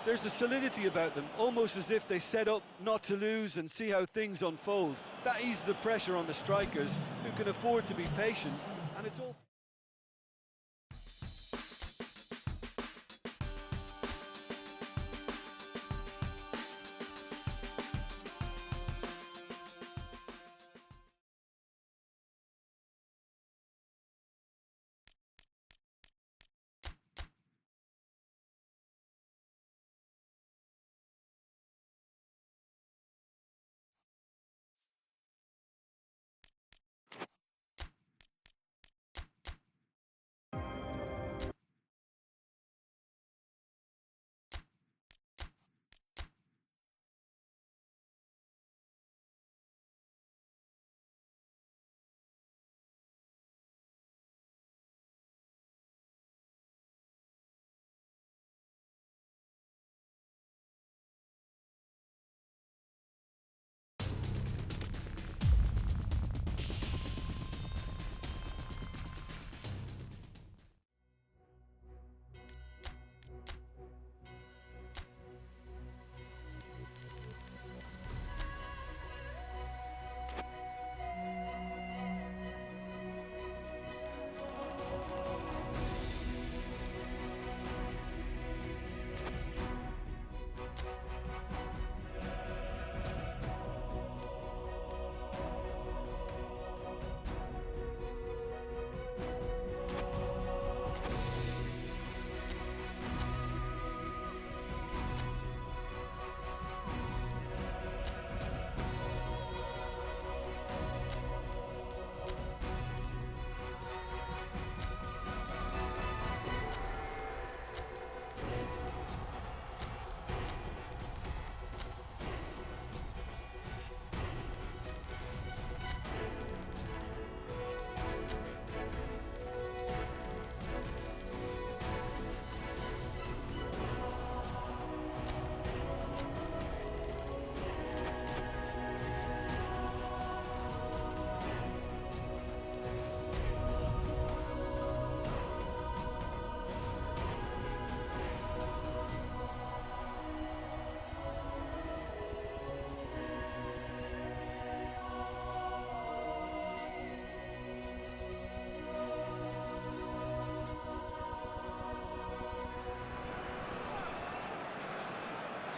There's a solidity about them, almost as if they set up not to lose and see how things unfold. That eases the pressure on the strikers, who can afford to be patient, and it's all...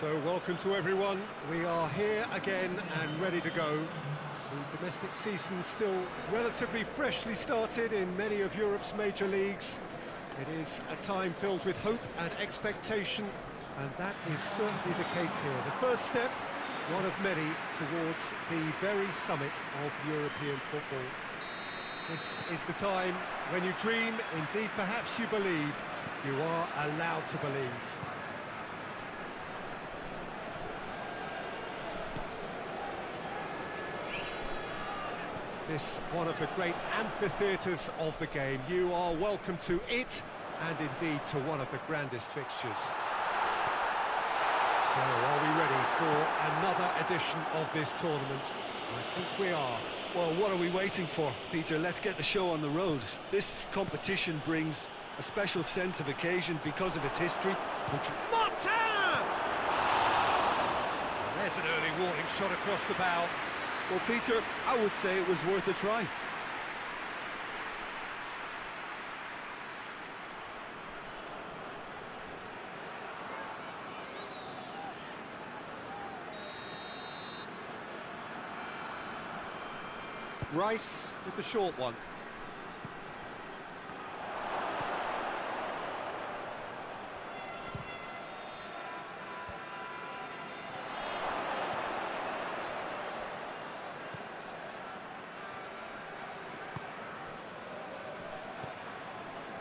So welcome to everyone. We are here again and ready to go. The domestic season still relatively freshly started in many of Europe's major leagues. It is a time filled with hope and expectation, and that is certainly the case here. The first step, one of many, towards the very summit of European football. This is the time when you dream, indeed perhaps you believe, you are allowed to believe. This one of the great amphitheatres of the game. You are welcome to it, and indeed to one of the grandest fixtures. So, are we ready for another edition of this tournament? I think we are. Well, what are we waiting for, Peter? Let's get the show on the road. This competition brings a special sense of occasion because of its history. Martin! There's an early warning shot across the bow. Well, Peter, I would say it was worth a try. Rice with the short one.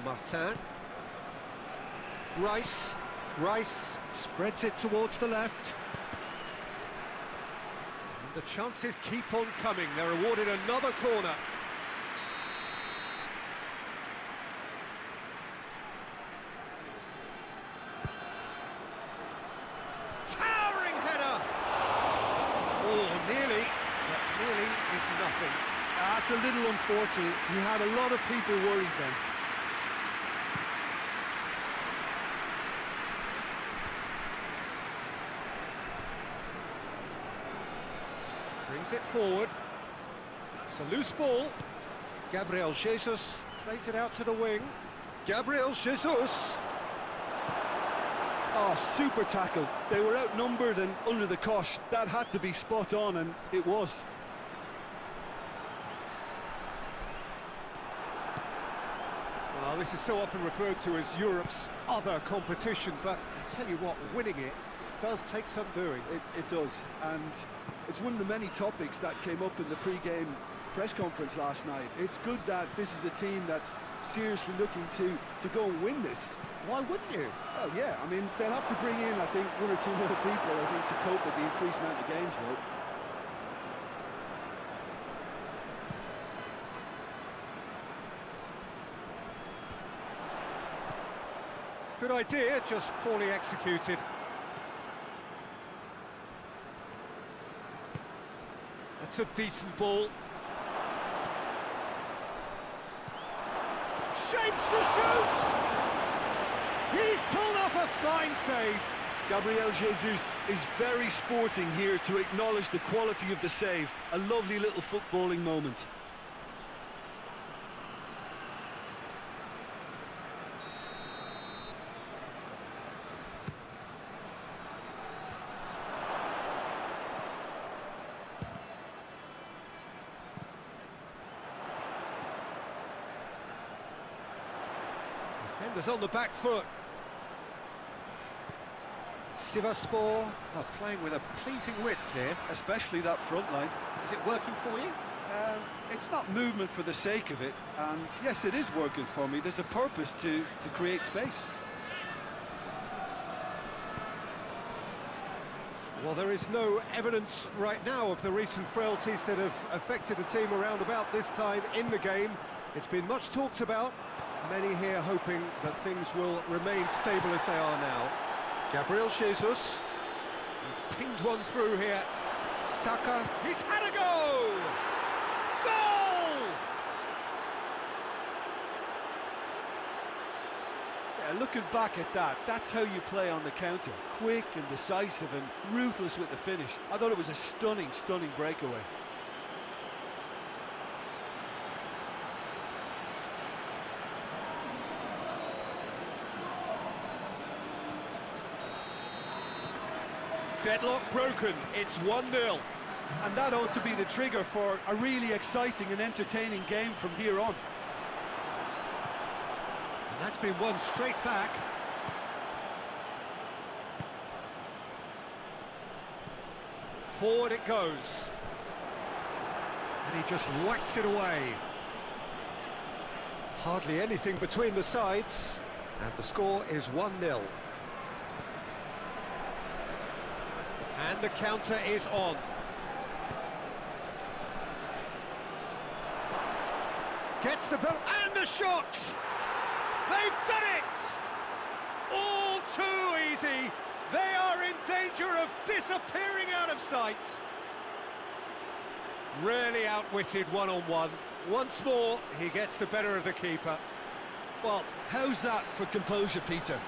Martin. Rice spreads it towards the left. And the chances keep on coming. They're awarded another corner. Towering header! Oh, nearly, but nearly is nothing. That's a little unfortunate. He had a lot of people worried then. Brings it forward. It's a loose ball. Gabriel Jesus plays it out to the wing. Gabriel Jesus. Oh, super tackle. They were outnumbered and under the cosh. That had to be spot on, and it was. Well, this is so often referred to as Europe's other competition, but I tell you what, winning it does take some doing. It does, and it's one of the many topics that came up in the pre-game press conference last night. It's good that this is a team that's seriously looking to go and win this. Why wouldn't you? Well, yeah, I mean, they'll have to bring in, I think, one or two more people, I think, to cope with the increased amount of games, though. Good idea, just poorly executed. That's a decent ball. Shapes to shoot! He's pulled off a fine save. Gabriel Jesus is very sporting here to acknowledge the quality of the save. A lovely little footballing moment. Defenders on the back foot. Sivasspor are playing with a pleasing width here. Especially that front line. Is it working for you? It's not movement for the sake of it, and yes, it is working for me. There's a purpose to create space. Well, there is no evidence right now of the recent frailties that have affected the team around about this time in the game. It's been much talked about. Many here hoping that things will remain stable as they are now. Gabriel Jesus. He's pinged one through here. Saka. He's had a go! Goal! Yeah, looking back at that, that's how you play on the counter. Quick and decisive and ruthless with the finish. I thought it was a stunning, stunning breakaway. Deadlock broken, it's 1-0. And that ought to be the trigger for a really exciting and entertaining game from here on. And that's been won straight back. Forward it goes. And he just whacks it away. Hardly anything between the sides. And the score is 1-0. And the counter is on. Gets the ball and the shot! They've done it! All too easy. They are in danger of disappearing out of sight. Really outwitted one-on-one. Once more, he gets the better of the keeper. Well, how's that for composure, Peter?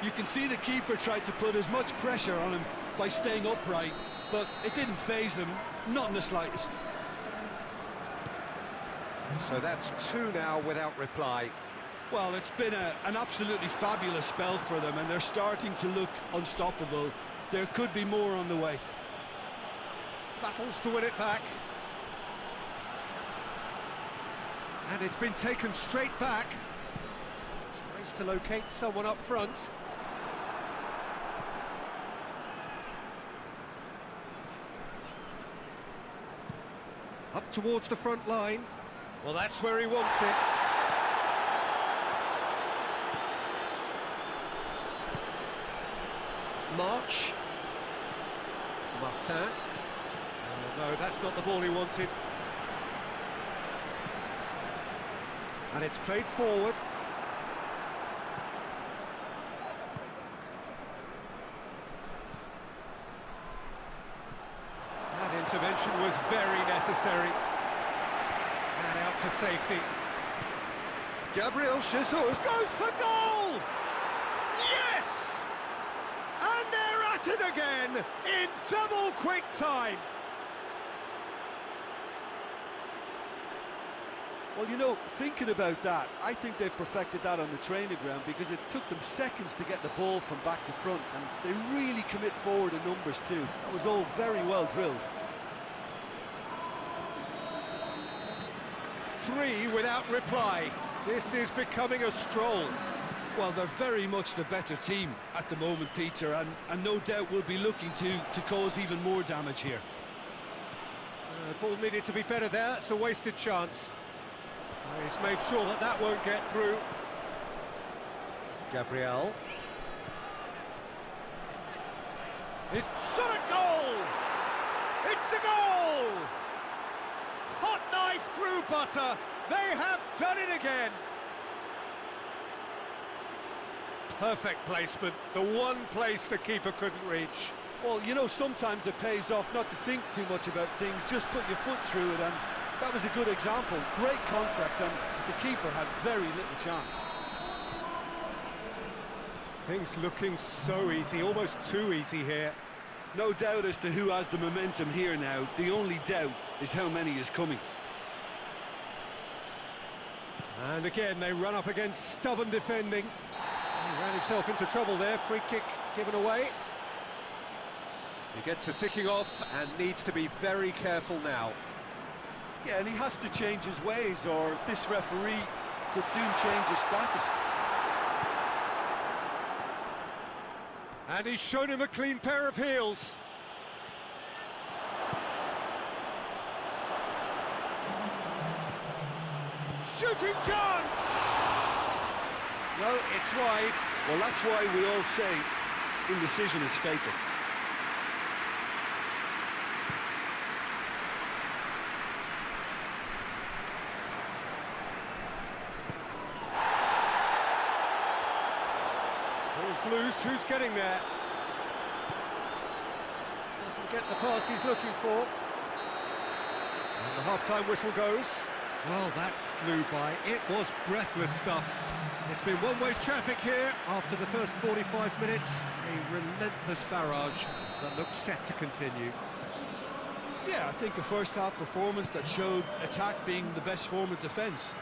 You can see the keeper tried to put as much pressure on him by staying upright, but it didn't faze him, not in the slightest. So that's 2 now without reply. Well, it's been an absolutely fabulous spell for them, and they're starting to look unstoppable. There could be more on the way. Battles to win it back. And it's been taken straight back. Tries to locate someone up front. Up towards the front line. Well, that's where he wants it. March. Martin. Oh, no, that's not the ball he wanted. And it's played forward. That intervention was very necessary. And out to safety. Gabriel Jesus Goes for goal! Yes! And they're at it again in double quick time. Well, you know, thinking about that, I think they've perfected that on the training ground because it took them seconds to get the ball from back to front, and they really commit forward in numbers too. That was all very well drilled. 3 without reply. This is becoming a stroll. Well, they're very much the better team at the moment, Peter, and no doubt will be looking to cause even more damage here. Ball needed to be better there. It's a wasted chance. He's made sure that that won't get through. Gabriel. He's shot a goal! It's a goal! Hot knife through butter. They have done it again. Perfect placement. The one place the keeper couldn't reach. Well, you know, sometimes it pays off not to think too much about things, just put your foot through it, and that was a good example. Great contact, and the keeper had very little chance. Things looking so easy, almost too easy here. No doubt as to who has the momentum here now. The only doubt is how many is coming. And again, they run up against stubborn defending. He ran himself into trouble there, free kick given away. He gets a ticking off and needs to be very careful now. Yeah, and he has to change his ways, or this referee could soon change his status. And he's shown him a clean pair of heels. Shooting chance! No, it's wide. Well, that's why we all say indecision is fatal. Ball's loose, who's getting there? Doesn't get the pass he's looking for. And the half-time whistle goes. Well, that flew by. It was breathless stuff. It's been one-way traffic here after the first 45 minutes. A relentless barrage that looks set to continue. Yeah, I think a first-half performance that showed attack being the best form of defence.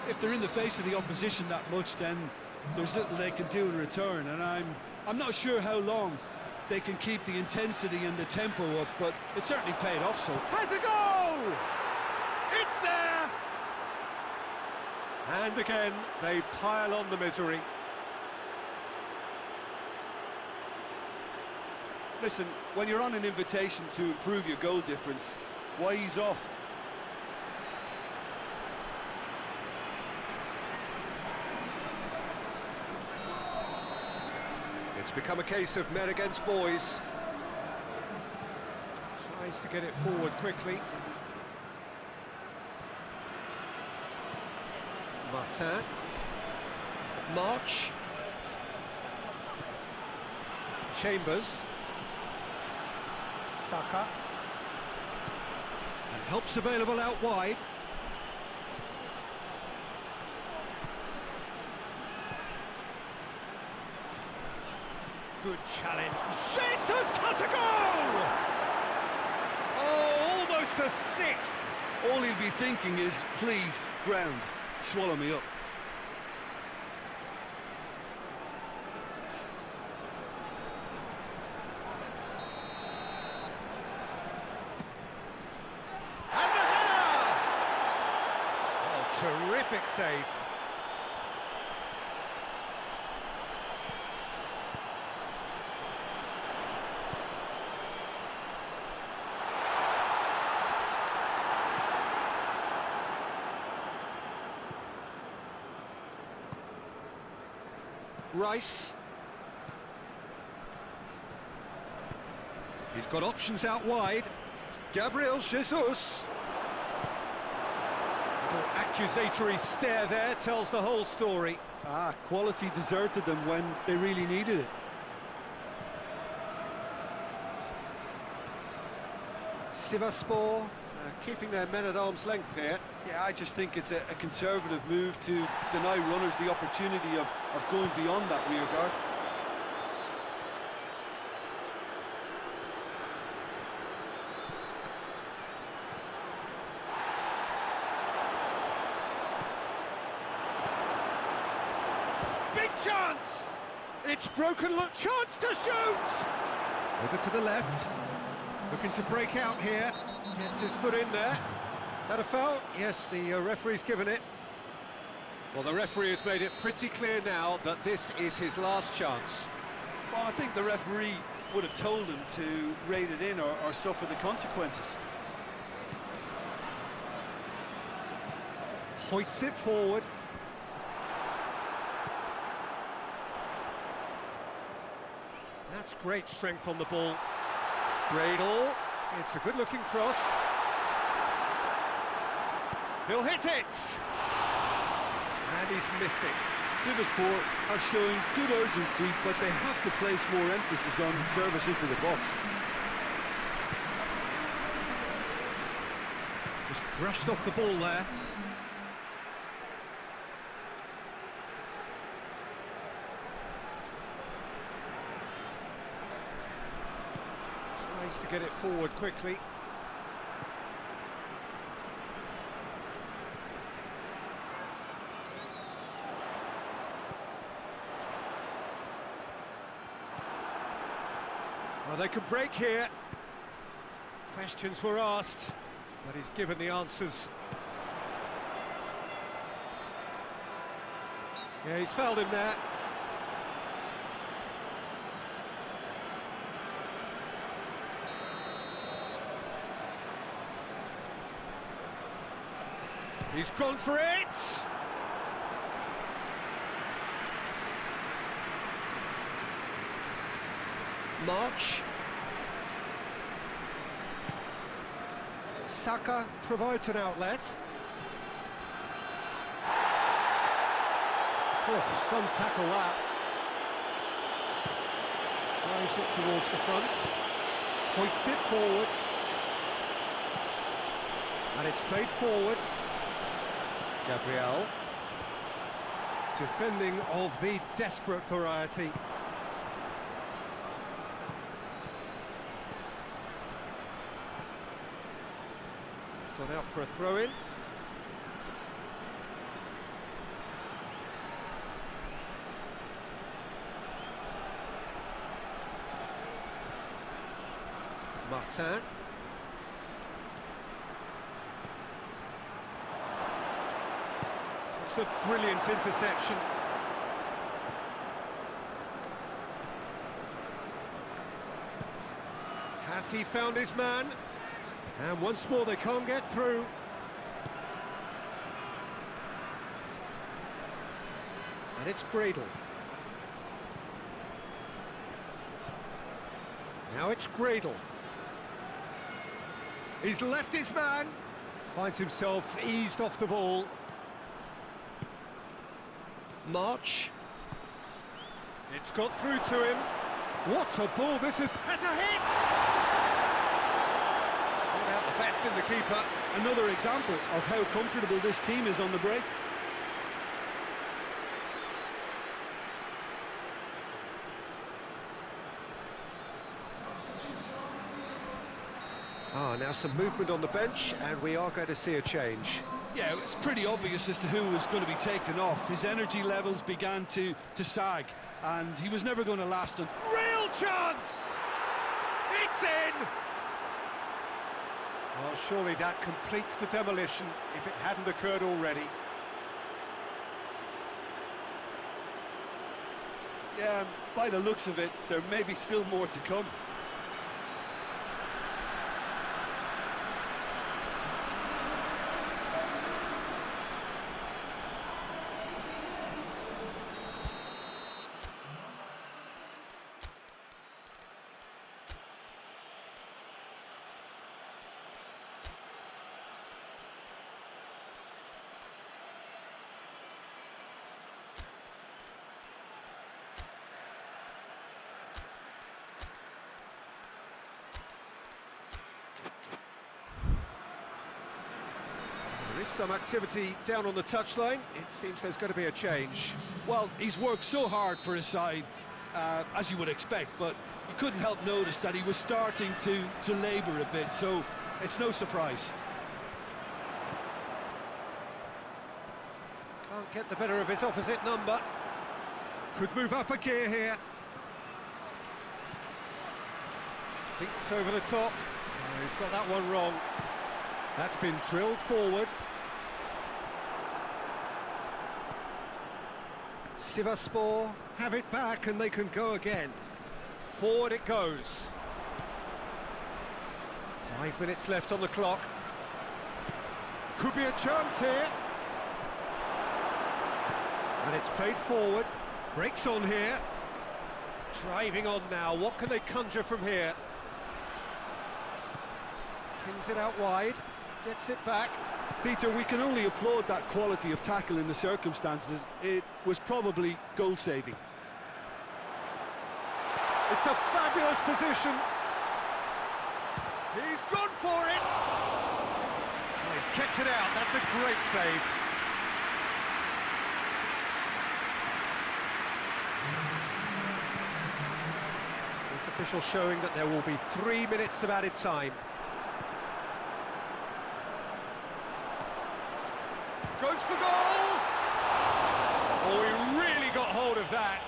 If they're in the face of the opposition that much, then there's little they can do in return, and I'm not sure how long they can keep the intensity and the tempo up, but it certainly paid off. So has a go! It's there! And again, they pile on the misery. Listen, when you're on an invitation to improve your goal difference, why ease off? It's become a case of men against boys. Tries to get it forward quickly. Martin. March. Chambers. Saka. And help's available out wide. Good challenge. Jesus has a goal! Oh, almost a sixth. All he'll be thinking is, please, ground, swallow me up. And the header! Oh, terrific save. Rice. He's got options out wide. Gabriel Jesus. Little accusatory stare there tells the whole story. Quality deserted them when they really needed it. Sivasspor keeping their men at arm's length here. Yeah, I just think it's a conservative move to deny runners the opportunity of going beyond that rear guard. chance! It's broken, look, chance to shoot! Over to the left, looking to break out here, gets his foot in there. That a foul? Yes, the referee's given it. Well, the referee has made it pretty clear now that this is his last chance. Well, I think the referee would have told him to rate it in or suffer the consequences. Hoists it forward. That's great strength on the ball. Bradle, it's a good-looking cross. He'll hit it! And he's missed it. Sivasspor are showing good urgency, but they have to place more emphasis on service into the box. Just brushed off the ball there. Tries to get it forward quickly. Well, they could break here. Questions were asked, but he's given the answers. Yeah, he's fouled him there. He's gone for it! March. Saka provides an outlet. Oh, some tackle that. Drives it towards the front. Hoists it forward. And it's played forward. Gabriel. Defending of the desperate variety. Gone out for a throw-in. Martin. It's a brilliant interception. Has he found his man? And once more, they can't get through. And it's Gradle. Now it's Gradle. He's left his man. Finds himself eased off the ball. March. It's got through to him. What a ball this is. Has a hit! Best in the keeper. Another example of how comfortable this team is on the break. Now some movement on the bench, and we are going to see a change. Yeah, it's pretty obvious as to who was going to be taken off. His energy levels began to sag, and he was never going to last. Real chance! It's in! Well, surely that completes the demolition, if it hadn't occurred already. Yeah, by the looks of it, there may be still more to come. There is some activity down on the touchline. It seems there's going to be a change. Well, he's worked so hard for his side, as you would expect, but you couldn't help notice that he was starting to labour a bit, so it's no surprise. Can't get the better of his opposite number. Could move up a gear here. Dinked over the top. Oh, he's got that one wrong. That's been drilled forward. Sivasspor have it back and they can go again. Forward it goes. 5 minutes left on the clock. Could be a chance here. And it's played forward. Breaks on here. Driving on now. What can they conjure from here? Pins it out wide. Gets it back. Peter, we can only applaud that quality of tackle in the circumstances. It was probably goal-saving. It's a fabulous position. He's gone for it. Oh, he's kept it out. That's a great save. Fourth official showing that there will be 3 minutes of added time. Goes for goal! Oh, he really got hold of that.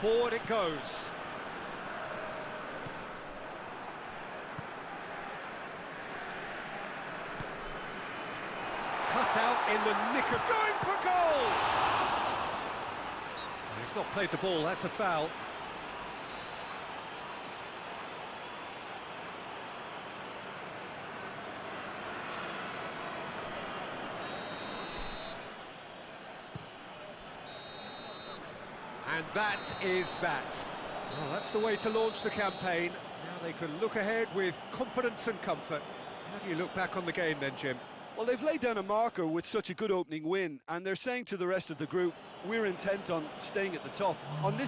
Forward it goes. Cut out in the nick of going for goal! He's not played the ball, that's a foul. And that is that. Well, that's the way to launch the campaign. Now they can look ahead with confidence and comfort. How do you look back on the game then, Jim? Well, they've laid down a marker with such a good opening win, and they're saying to the rest of the group, we're intent on staying at the top. On this